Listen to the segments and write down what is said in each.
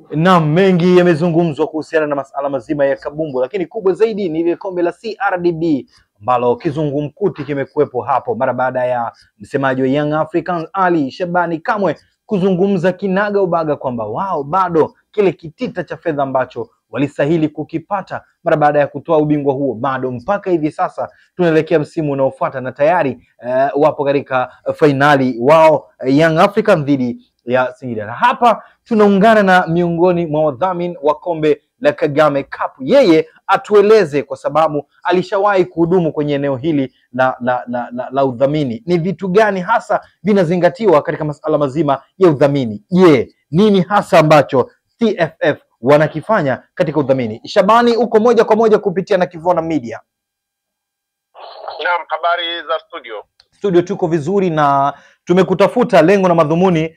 Na mengi yamezungumzwa kuhusiana na masuala mazima ya kabumbu, lakini kubwa zaidi ni ile kombe la CRDB ambalo kizungumkuti kimekuwepo hapo mara baada ya msemaji wa Young Africans Ali Shabani Kamwe kuzungumza kinaga ubaga kwamba wao bado kile kitita cha fedha ambacho walistahili kukipata mara baada ya kutoa ubingwa huo bado mpaka hivi sasa tunaelekea msimu unaofuata na tayari wapo katika fainali wao Young Africans dhidi ya Singida. Na hapa tunaungana na miongoni mwa wadhamini wa kombe la Kagame Cup, yeye atueleze kwa sababu alishawahi kuhudumu kwenye eneo hili la udhamini, ni vitu gani hasa vinazingatiwa katika masuala mazima ya udhamini. Nini hasa ambacho TFF wanakifanya katika udhamini? Shabani, uko moja kwa moja kupitia na Kivona Media. Naam, habari za studio? Studio tuko vizuri na tumekutafuta lengo na madhumuni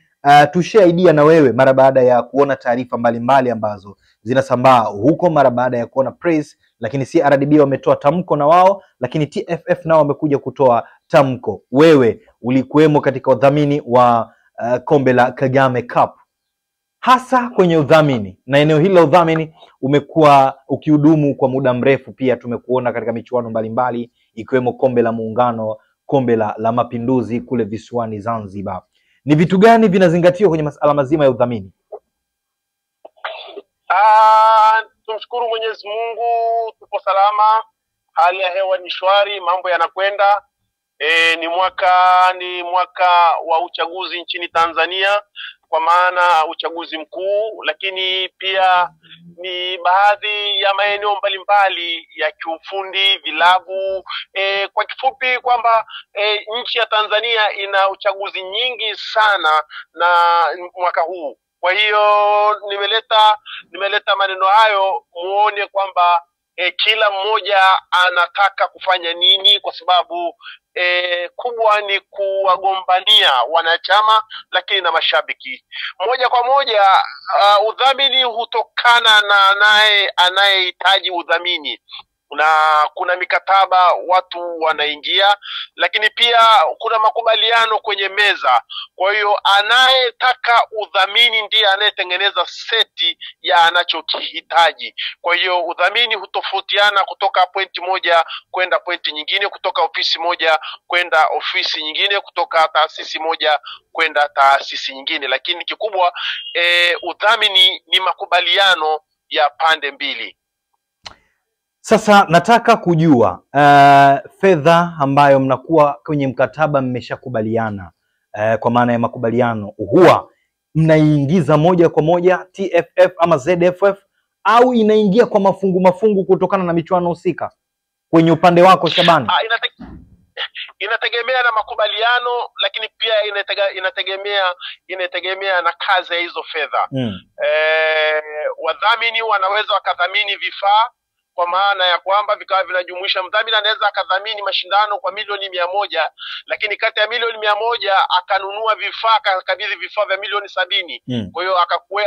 tushare idea na wewe mara baada ya kuona taarifa mbalimbali ambazo zinasambaa huko mara baada ya kuona press, lakini CRDB wametoa tamko na wao, lakini TFF nao wamekuja kutoa tamko. Wewe ulikuwemo katika udhamini wa kombe la Kagame Cup, hasa kwenye udhamini, na eneo hili la udhamini umekuwa ukihudumu kwa muda mrefu. Pia tumekuona katika michuano mbalimbali ikiwemo kombe la Muungano, kombe la Mapinduzi kule visiwani Zanzibar. Ni vitu gani vinazingatiwa kwenye masuala mazima ya udhamini? Tumshukuru Mwenyezi Mungu, tupo salama, hali ya hewa ni shwari, mambo yanakwenda. Ni mwaka wa uchaguzi nchini Tanzania, kwa maana uchaguzi mkuu, lakini pia ni baadhi ya maeneo mbalimbali ya kiufundi, vilabu. Kwa kifupi kwamba nchi ya Tanzania ina uchaguzi nyingi sana na mwaka huu. Kwa hiyo nimeleta maneno hayo muone kwamba kila mmoja anataka kufanya nini, kwa sababu kubwa ni kuwagombania wanachama lakini na mashabiki. Moja kwa moja udhamini hutokana na anayehitaji udhamini, na kuna mikataba watu wanaingia, lakini pia kuna makubaliano kwenye meza. Kwa hiyo anayetaka udhamini ndiye anayetengeneza seti ya anachokihitaji. Kwa hiyo udhamini hutofautiana kutoka pointi moja kwenda pointi nyingine, kutoka ofisi moja kwenda ofisi nyingine, kutoka taasisi moja kwenda taasisi nyingine, lakini kikubwa udhamini ni makubaliano ya pande mbili. Sasa nataka kujua fedha ambayo mnakuwa kwenye mkataba mmeshakubaliana, kwa maana ya makubaliano, huwa mnaiingiza moja kwa moja TFF ama ZFF au inaingia kwa mafungu kutokana na michuano husika? Kwenye upande wako Shabani. Inategemea na makubaliano, lakini pia inategemea na kazi ya hizo fedha. Wadhamini wanaweza wakadhamini vifaa, kwa maana ya kwamba vikawa vinajumuisha, mdhamini anaweza akadhamini mashindano kwa milioni 100, lakini kati ya milioni 100 akanunua vifaa, akakabidhi vifaa vya milioni 70. Kwa hiyo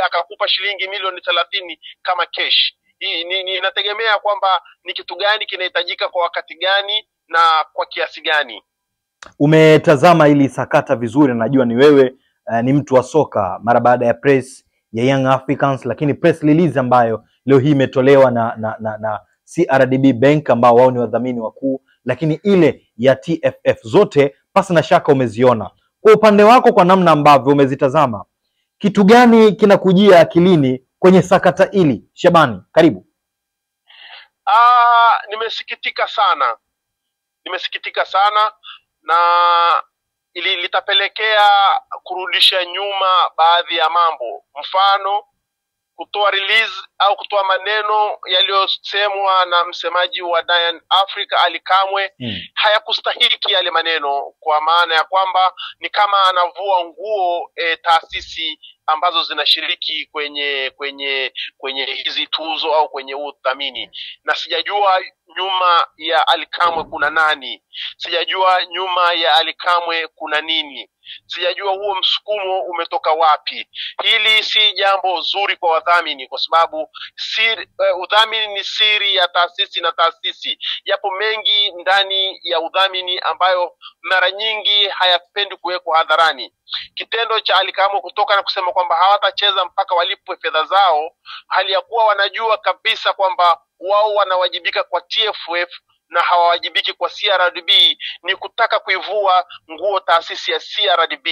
akakupa shilingi milioni 30 kama cash. Inategemea kwamba ni kitu gani kinahitajika kwa wakati gani na kwa kiasi gani. Umetazama ili sakata vizuri, najua ni wewe ni mtu wa soka, mara baada ya press ya Young Africans, lakini press release ambayo leo hii imetolewa na CRDB Bank ambao wao ni wadhamini wakuu, lakini ile ya TFF, zote pasi na shaka umeziona. Kwa upande wako, kwa namna ambavyo umezitazama, kitu gani kinakujia akilini kwenye sakata hili? Shabani, karibu. Nimesikitika sana na ili litapelekea kurudisha nyuma baadhi ya mambo. Mfano, kutoa release au kutoa maneno yaliyosemwa na msemaji wa Young Africa Ali Kamwe hayakustahiki yale maneno, kwa maana ya ni kama anavua nguo taasisi ambazo zinashiriki kwenye hizi tuzo au kwenye udhamini. Na sijajua nyuma ya Ally Kamwe kuna nani, sijajua nyuma ya Ally Kamwe kuna nini, sijajua huo msukumo umetoka wapi. Hili si jambo zuri kwa wadhamini, kwa sababu udhamini ni siri ya taasisi na taasisi. Yapo mengi ndani ya udhamini ambayo mara nyingi hayapendi kuwekwa hadharani. Kitendo cha Ally Kamwe kutoka na kusema kwamba hawatacheza mpaka walipwe fedha zao, hali ya kuwa wanajua kabisa kwamba wao wanawajibika kwa TFF na hawawajibiki kwa CRDB, ni kutaka kuivua nguo taasisi ya CRDB,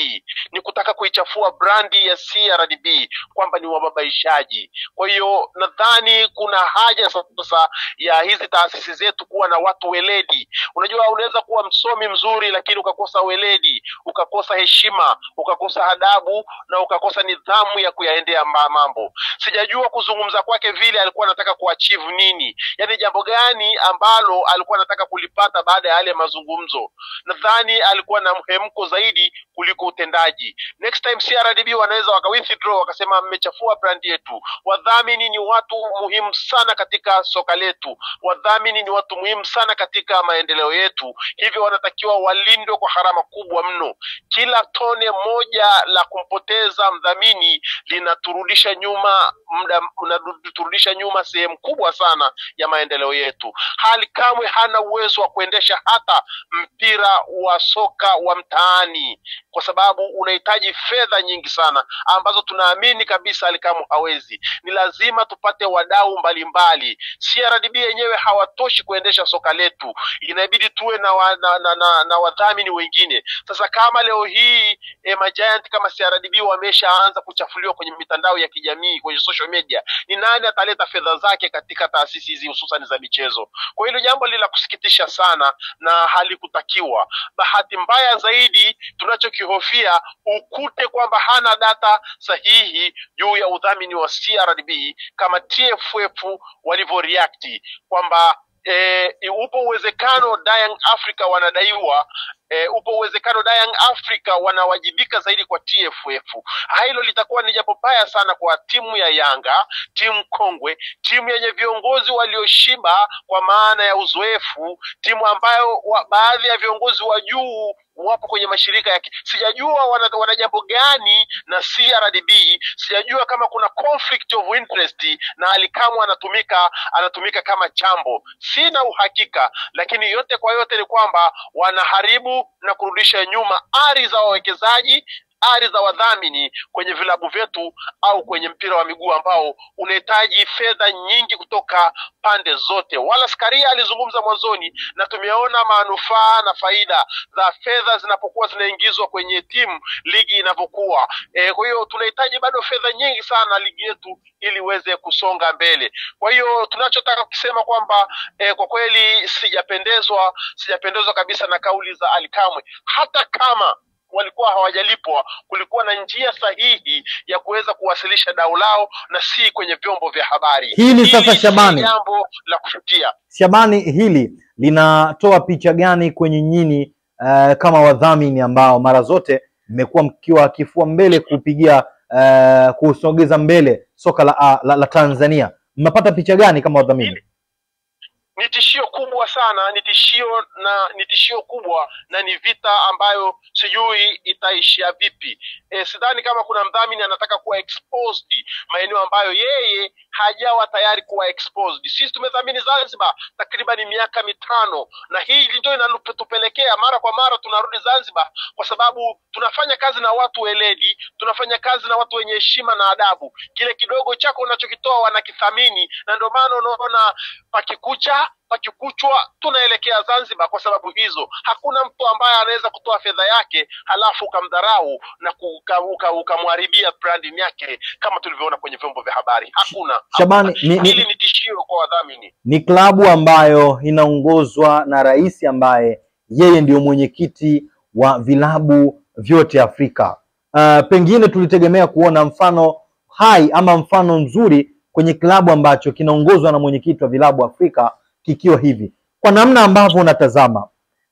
ni kutaka kuichafua brandi ya CRDB kwamba ni wababaishaji. Kwa hiyo nadhani kuna haja sasa ya hizi taasisi zetu kuwa na watu weledi. Unajua, unaweza kuwa msomi mzuri lakini ukakosa weledi, ukakosa heshima, ukakosa adabu na ukakosa nidhamu ya kuyaendea mambo. Sijajua kuzungumza kwake vile alikuwa anataka kuachieve nini, yani jambo gani ambalo alikuwa anataka kulipata baada ya yale mazungumzo. Nadhani alikuwa na mhemko zaidi kuliko utendaji. Next time CRDB wanaweza withdraw wakasema mmechafua brand yetu. Wadhamini ni watu muhimu sana katika soka letu. Wadhamini ni watu muhimu sana katika maendeleo yetu. Hivyo wanatakiwa walindwe kwa gharama kubwa mno. Kila tone moja la kumpoteza mdhamini linaturudisha nyuma sehemu kubwa sana ya maendeleo yetu. Ally Kamwe hana uwezo wa kuendesha hata mpira wa soka wa mtaani, kwa sababu unahitaji fedha nyingi sana ambazo tunaamini kabisa Ally Kamwe hawezi. Ni lazima tupate wadau mbalimbali. CRDB yenyewe hawatoshi kuendesha soka letu, inabidi tuwe na wadhamini wengine. Sasa kama leo hii majiant kama CRDB wameshaanza kuchafuliwa kwenye mitandao ya kijamii, kwenye social media, ni nani ataleta fedha zake katika taasisi hizi hususan za michezo? Kwa hilo jambo lila kusikitisha sana na halikutakiwa. Bahati mbaya zaidi tunachokihofia ukute kwamba hana data sahihi juu ya udhamini wa CRDB kama TFF walivyoreact kwamba upo uwezekano Young Africa wanadaiwa, upo uwezekano Young Africa wanawajibika zaidi kwa TFF. Hilo litakuwa ni jambo baya sana kwa timu ya Yanga, timu kongwe, timu yenye viongozi walioshiba kwa maana ya uzoefu, timu ambayo baadhi ya viongozi wa juu wapo kwenye mashirika yake. Sijajua wana jambo gani na CRDB, sijajua kama kuna conflict of interest na Ally Kamwe anatumika kama chambo. Sina uhakika, lakini yote kwa yote ni kwamba wanaharibu na kurudisha nyuma ari za wawekezaji, ari za wadhamini kwenye vilabu vyetu au kwenye mpira wa miguu ambao unahitaji fedha nyingi kutoka pande zote. Wala Skaria alizungumza mwanzoni na tumeona manufaa na faida za fedha zinapokuwa zinaingizwa kwenye timu ligi inavyokuwa. Kwa hiyo tunahitaji bado fedha nyingi sana ligi yetu ili iweze kusonga mbele. Kwa hiyo tunachotaka kusema kwamba kwa kweli sijapendezwa kabisa na kauli za Ally Kamwe. Hata kama walikuwa hawajalipwa, kulikuwa na njia sahihi ya kuweza kuwasilisha dau lao na si kwenye vyombo vya habari. Hili sasa Shabani, jambo la kushutia. Shabani, hili linatoa picha gani kwenye nyinyi kama wadhamini ambao mara zote mmekuwa mkiwa kifua mbele kupigia kusogeza mbele soka la Tanzania? Mnapata picha gani kama wadhamini? Ni tishio kubwa sana, ni tishio kubwa na ni vita ambayo sijui itaishia vipi. Sidhani kama kuna mdhamini anataka kuwa exposed maeneo ambayo yeye hajawa tayari kuwa exposed. Sisi tumedhamini Zanzibar takriban miaka 5 na hili ndio inatupelekea mara kwa mara tunarudi Zanzibar, kwa sababu tunafanya kazi na watu weledi, tunafanya kazi na watu wenye heshima na adabu. Kile kidogo chako unachokitoa wanakithamini, na ndio maana unaona pakikuchwa tunaelekea Zanzibar kwa sababu hizo. Hakuna mtu ambaye anaweza kutoa fedha yake halafu ukamdharau na ukamharibia branding yake kama tulivyoona kwenye vyombo vya habari. Hakuna. Shabani, hili ni tishio kwa wadhamini. Ni klabu ambayo inaongozwa na rais ambaye yeye ndio mwenyekiti wa vilabu vyote Afrika. Pengine tulitegemea kuona mfano hai ama mfano mzuri kwenye klabu ambacho kinaongozwa na mwenyekiti wa vilabu Afrika kikiwa hivi. Kwa namna ambavyo unatazama,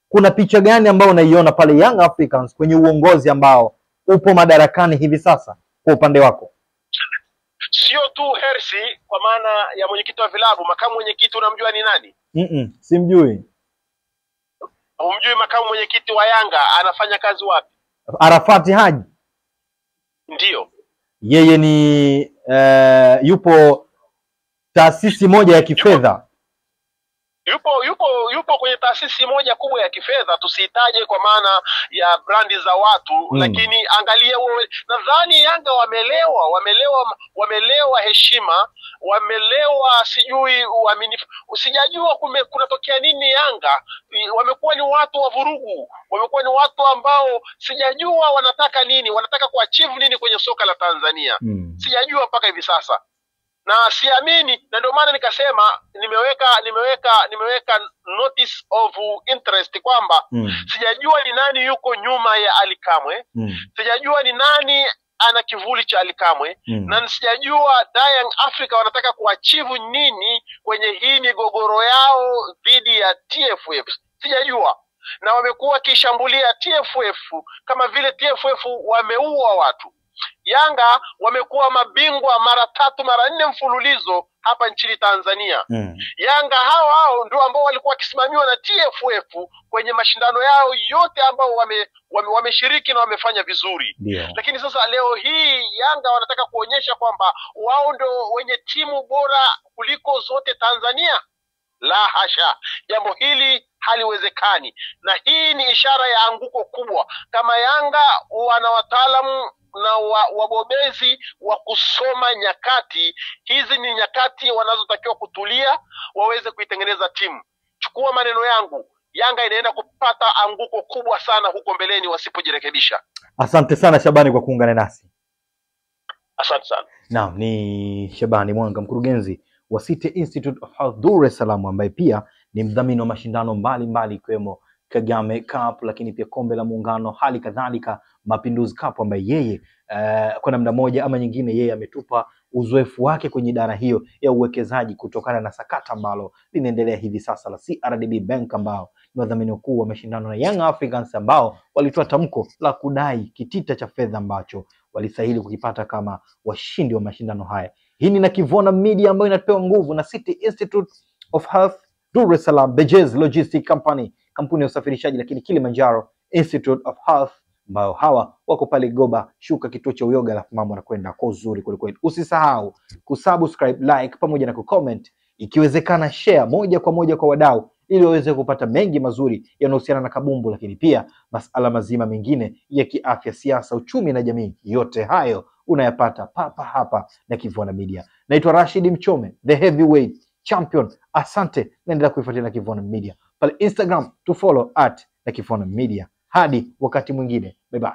kuna picha gani ambayo unaiona pale Young Africans kwenye uongozi ambao upo madarakani hivi sasa kwa upande wako? Sio sio tu Hersi kwa maana ya mwenyekiti wa vilabu. Makamu mwenyekiti unamjua ni nani? Simjui. Humjui makamu mwenyekiti wa Yanga anafanya kazi wapi? Arafati Haji. Ndiyo. Yeye ni yupo taasisi moja ya kifedha. Yupo kwenye taasisi moja kubwa ya kifedha, tusihitaje kwa maana ya brandi za watu, lakini angalia wewe, nadhani Yanga wamelewa heshima, wamelewa sijui uaminifu. Usijajua kunatokea nini Yanga. Wamekuwa ni watu wa vurugu, wamekuwa ni watu ambao sijajua wanataka nini, wanataka kuachieve nini kwenye soka la Tanzania. Sijajua mpaka hivi sasa. Na siamini, na ndio maana nikasema nimeweka notice of interest kwamba sijajua ni nani yuko nyuma ya Ally Kamwe, sijajua ni nani ana kivuli cha Ally Kamwe, na sijajua Young Africa wanataka kuachieve nini kwenye hii migogoro yao dhidi ya TFF. Sijajua. Na wamekuwa wakishambulia TFF kama vile TFF wameua watu. Yanga wamekuwa mabingwa mara 3 mara 4 mfululizo hapa nchini Tanzania. Yanga hao ndio ambao walikuwa wakisimamiwa na TFF kwenye mashindano yao yote ambao wameshiriki na wamefanya vizuri. Lakini sasa leo hii Yanga wanataka kuonyesha kwamba wao ndio wenye timu bora kuliko zote Tanzania. La hasha, jambo hili haliwezekani, na hii ni ishara ya anguko kubwa. Kama Yanga wana wataalamu na wabobezi wa kusoma nyakati hizi, ni nyakati wanazotakiwa kutulia waweze kuitengeneza timu. Chukua maneno yangu, Yanga inaenda kupata anguko kubwa sana huko mbeleni wasipojirekebisha. Asante sana Shabani kwa kuungana nasi. Asante sana. Naam, ni Shabani Mwanga, mkurugenzi wa City Institute of Health Dar es Salaam, ambaye pia ni mdhamini wa mashindano mbalimbali ikiwemo Kagame Cup, lakini pia Kombe la Muungano, hali kadhalika Mapinduzi Cup, ambaye yeye kwa namna moja ama nyingine yeye ametupa uzoefu wake kwenye idara hiyo ya uwekezaji kutokana na sakata ambalo linaendelea hivi sasa la CRDB Bank, ambao ni wadhamini wakuu wa mashindano na Young Africans, ambao walitoa tamko la kudai kitita cha fedha ambacho walistahili kukipata kama washindi wa mashindano haya. Hii ni Nakivona Media ambayo inapewa nguvu na City Institute of Health Dar es Salaam, Bejez Logistic Company, kampuni ya usafirishaji, lakini Kilimanjaro Institute of Health ambao hawa wako pale Goba, shuka kituo cha Uyoga, alafu mambo yanakwenda kwa uzuri kweli kweli. Usisahau kusubscribe, like pamoja na kucomment, ikiwezekana share moja kwa moja kwa wadau, ili waweze kupata mengi mazuri yanayohusiana na kabumbu, lakini pia masuala mazima mengine ya kiafya, siasa, uchumi na jamii. Yote hayo unayapata papa hapa Nakivona Media. Naitwa Rashid Mchome, the heavyweight champion. Asante, naendelea kuifuatilia Nakivona Media pale Instagram, to follow @Nakivona Media. Hadi wakati mwingine, bye bye.